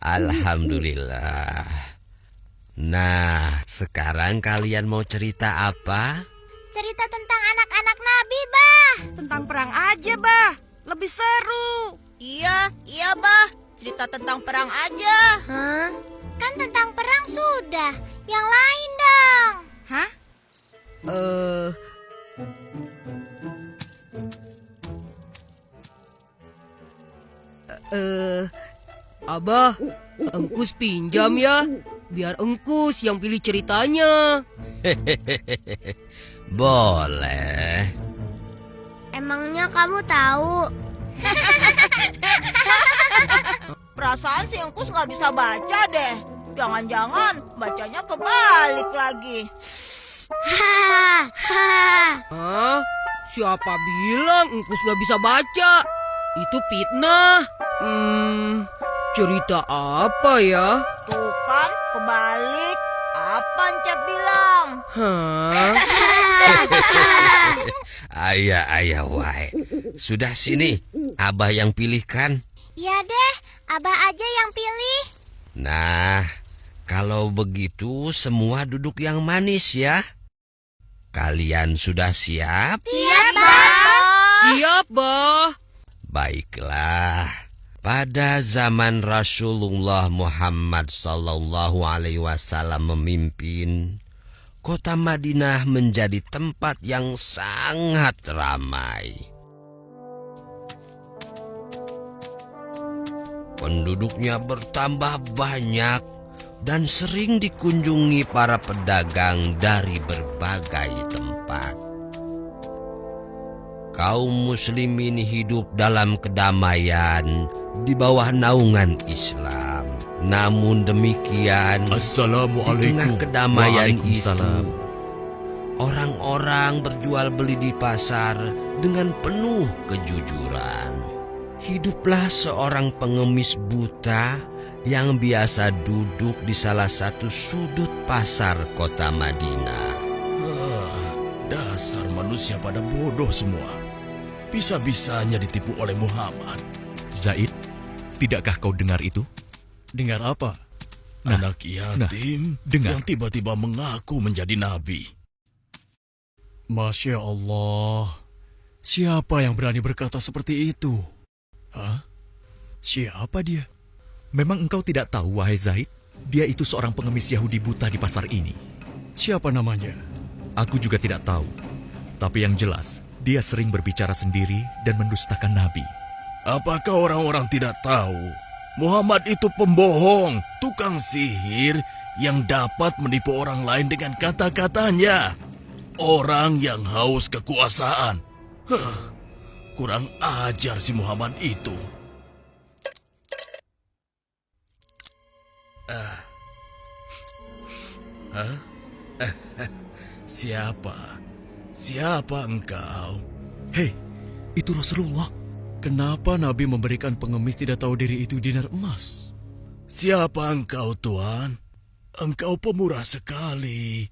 Alhamdulillah. Nah, sekarang kalian mau cerita apa? Cerita tentang anak-anak Nabi, Bah. Tentang perang aja, Bah. Lebih seru. Iya, Bah. Cerita tentang perang aja. Hah? Kan tentang perang sudah. Yang lain dong. Hah? Abah, Engkus pinjam ya. Biar Engkus yang pilih ceritanya. Boleh. Emangnya kamu tahu? Perasaan si Engkus nggak bisa baca deh. Jangan-jangan bacanya kebalik lagi. Hah? Siapa bilang Engkus gak bisa baca? Itu fitnah. Cerita apa ya? Tuh kan, kebalik. Apa Encep bilang? Hah? Ayah, wai. Sudah sini, Abah yang pilihkan. Ya deh, Abah aja yang pilih. Nah, kalau begitu semua duduk yang manis ya. Kalian sudah siap? Siap, Bah. Siap, Bah. Baiklah. Pada zaman Rasulullah Muhammad SAW memimpin, kota Madinah menjadi tempat yang sangat ramai. Penduduknya bertambah banyak dan sering dikunjungi para pedagang dari berbagai tempat. Kaum muslimin hidup dalam kedamaian di bawah naungan Islam. Namun demikian, di tengah kedamaian itu, orang-orang berjual beli di pasar dengan penuh kejujuran. Hiduplah seorang pengemis buta yang biasa duduk di salah satu sudut pasar kota Madinah. Dasar manusia pada bodoh semua. Bisa-bisanya ditipu oleh Muhammad. Zaid, tidakkah kau dengar itu? Dengar apa? Anak yatim dengar. yang tiba-tiba mengaku menjadi nabi. Masya Allah. Siapa yang berani berkata seperti itu? Hah? Siapa dia? Memang engkau tidak tahu, wahai Zaid? Dia itu seorang pengemis Yahudi buta di pasar ini. Siapa namanya? Aku juga tidak tahu. Tapi yang jelas, dia sering berbicara sendiri dan mendustakan Nabi. Apakah orang-orang tidak tahu? Muhammad itu pembohong, tukang sihir yang dapat menipu orang lain dengan kata-katanya. Orang yang haus kekuasaan. Kurang ajar si Muhammad itu. Siapa engkau? Hei, itu Rasulullah. Kenapa Nabi memberikan pengemis tidak tahu diri itu dinar emas? Siapa engkau, Tuan? Engkau pemurah sekali.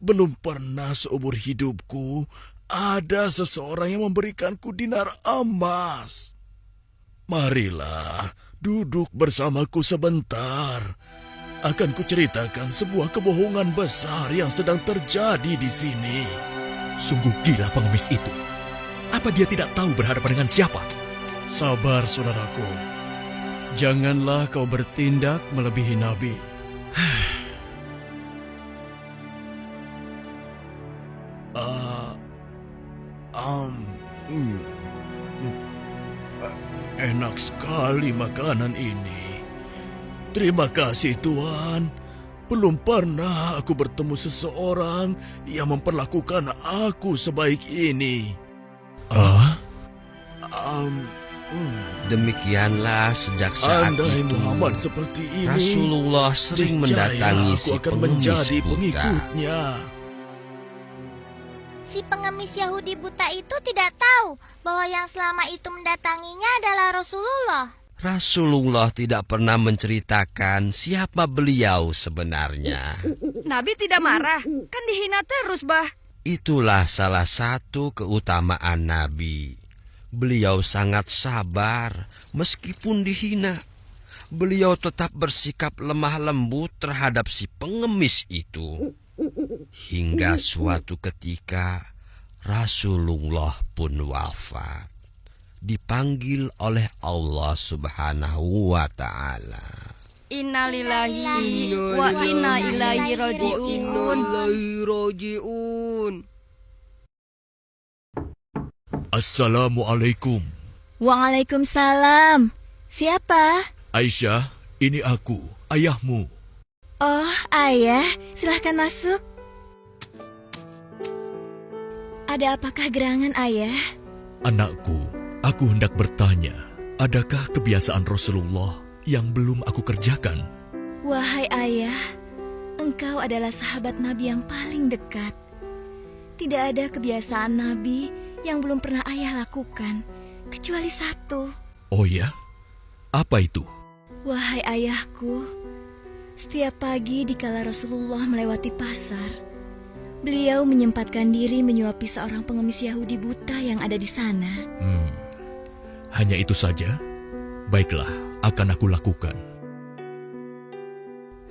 Belum pernah seumur hidupku ada seseorang yang memberikanku dinar emas. Marilah, duduk bersamaku sebentar. Akan kuceritakan sebuah kebohongan besar yang sedang terjadi di sini. Sungguh gila pengemis itu. Apa dia tidak tahu berhadapan dengan siapa? Sabar, saudaraku. Janganlah kau bertindak melebihi Nabi. Enak sekali makanan ini. Terima kasih, Tuan. Belum pernah aku bertemu seseorang yang memperlakukan aku sebaik ini. Demikianlah sejak saat Andai itu Muhammad seperti ini, Rasulullah sering mendatangi si aku akan pengemis menjadi buta. pengikutnya. Si pengemis Yahudi buta itu tidak tahu bahwa yang selama itu mendatanginya adalah Rasulullah. Rasulullah tidak pernah menceritakan siapa beliau sebenarnya. Nabi tidak marah, kan dihina terus, Bah. Itulah salah satu keutamaan Nabi. Beliau sangat sabar meskipun dihina. beliau tetap bersikap lemah lembut terhadap si pengemis itu. Hingga suatu ketika Rasulullah pun wafat, dipanggil oleh Allah Subhanahu wa Ta'ala. Innalillahi wa inna ilaihi raji'un. Assalamualaikum. Waalaikumsalam. Siapa? Aisyah, ini aku, ayahmu. Oh, ayah, silahkan masuk. Ada apakah gerangan, ayah? Anakku, aku hendak bertanya, adakah kebiasaan Rasulullah yang belum aku kerjakan? Wahai ayah, engkau adalah sahabat Nabi yang paling dekat. Tidak ada kebiasaan Nabi yang belum pernah ayah lakukan, kecuali satu. Oh ya? Apa itu? Wahai ayahku, setiap pagi dikala Rasulullah melewati pasar, beliau menyempatkan diri menyuapi seorang pengemis Yahudi buta yang ada di sana. Hanya itu saja? Baiklah, akan aku lakukan.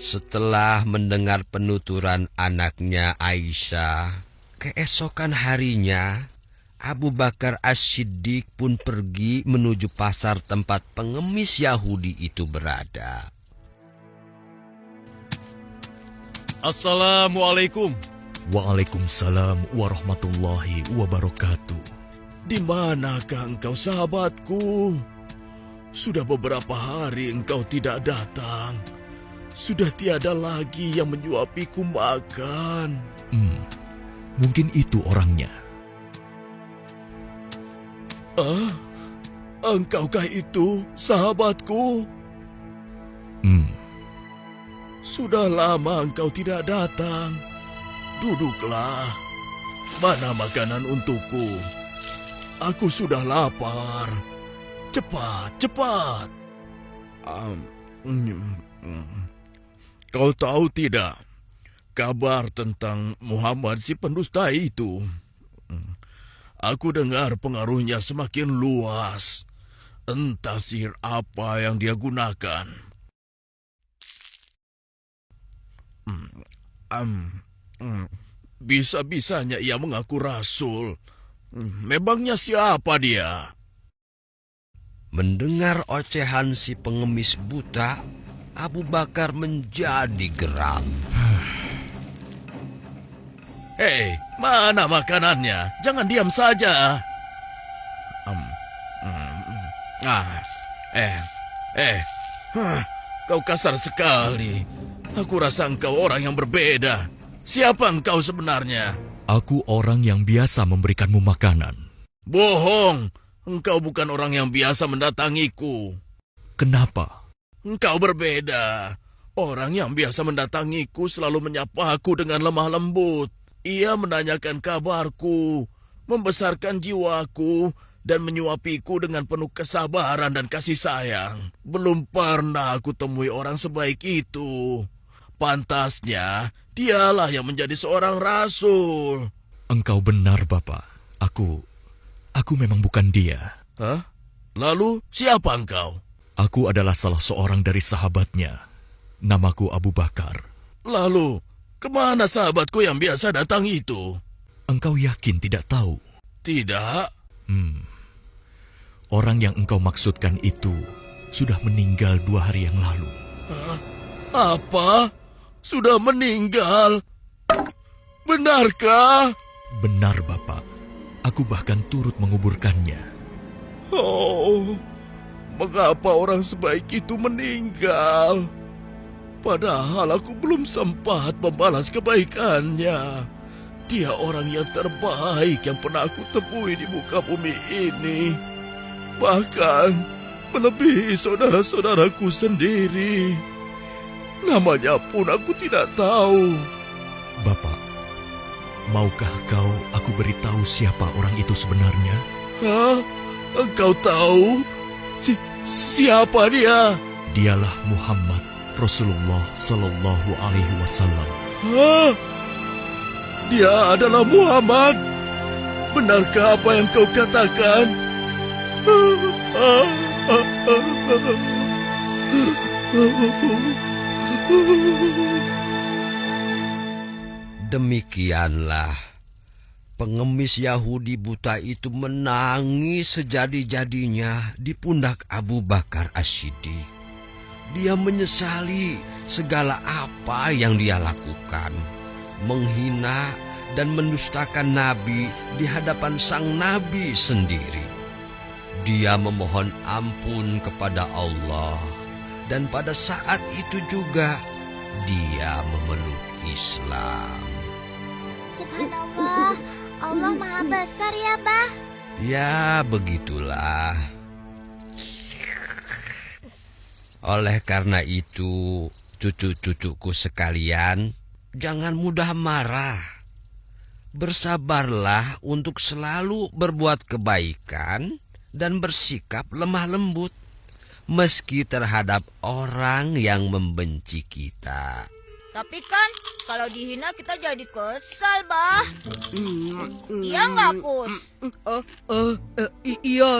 Setelah mendengar penuturan anaknya Aisyah, keesokan harinya Abu Bakar As-Siddiq pun pergi menuju pasar tempat pengemis Yahudi itu berada. Assalamualaikum. Waalaikumsalam warahmatullahi wabarakatuh. Di manakah engkau, sahabatku? Sudah beberapa hari engkau tidak datang. Sudah tiada lagi yang menyuapiku makan. Mungkin itu orangnya. Engkaukah itu, sahabatku? Sudah lama engkau tidak datang. Duduklah. Mana makanan untukku? Aku sudah lapar. Cepat, cepat. Kau tahu tidak kabar tentang Muhammad si pendusta itu? Aku dengar pengaruhnya semakin luas. Entah sihir apa yang dia gunakan. Bisa-bisanya ia mengaku rasul. Memangnya siapa dia? Mendengar ocehan si pengemis buta, Abu Bakar menjadi geram. Hei, mana makanannya? Jangan diam saja. Kau kasar sekali. Aku rasa engkau orang yang berbeda. Siapa engkau sebenarnya? Aku orang yang biasa memberikanmu makanan. Bohong. Engkau bukan orang yang biasa mendatangiku. Kenapa? Engkau berbeda. Orang yang biasa mendatangiku selalu menyapaku dengan lemah lembut. Ia menanyakan kabarku, membesarkan jiwaku, dan menyuapiku dengan penuh kesabaran dan kasih sayang. Belum pernah aku temui orang sebaik itu. Pantasnya, dialah yang menjadi seorang rasul. Engkau benar, Bapak. Aku memang bukan dia. Hah? Lalu, siapa engkau? Aku adalah salah seorang dari sahabatnya. Namaku Abu Bakar. Lalu, kemana sahabatku yang biasa datang itu? Engkau yakin tidak tahu? Tidak. Orang yang engkau maksudkan itu sudah meninggal 2 hari yang lalu. Apa? Sudah meninggal? Benarkah? Benar, Bapak. Aku bahkan turut menguburkannya. Oh, mengapa orang sebaik itu meninggal? Padahal aku belum sempat membalas kebaikannya. Dia orang yang terbaik yang pernah aku temui di muka bumi ini. Bahkan melebihi saudara-saudaraku sendiri. Namanya pun aku tidak tahu. Bapak, maukah aku beritahu siapa orang itu sebenarnya? Hah? Engkau tahu? Siapa dia? Dialah Muhammad Rasulullah Sallallahu Alaihi Wasallam. Hah? Dia adalah Muhammad? Benarkah apa yang kau katakan? Demikianlah pengemis Yahudi buta itu menangis sejadi-jadinya di pundak Abu Bakar As-Siddiq. Dia menyesali segala apa yang dia lakukan, menghina dan mendustakan Nabi di hadapan sang Nabi sendiri. Dia memohon ampun kepada Allah, dan pada saat itu juga dia memeluk Islam. Subhanallah, Allah Maha Besar ya, Bah. Ya, begitulah. Oleh karena itu, cucu-cucuku sekalian, jangan mudah marah. Bersabarlah untuk selalu berbuat kebaikan dan bersikap lemah lembut, meski terhadap orang yang membenci kita. Tapi kan kalau dihina kita jadi kesal, Bah. Iya nggak, Kus? Iya.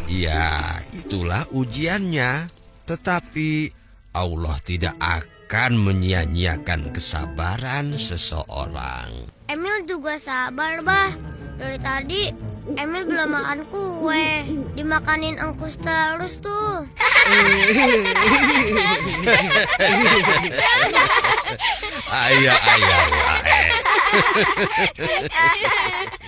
Ya, itulah ujiannya. Tetapi Allah tidak akan menyia-nyiakan kesabaran seseorang. Emil juga sabar, Bah. Dari tadi Emil belum makan kue. Dimakanin engkus terus tuh. Ayah.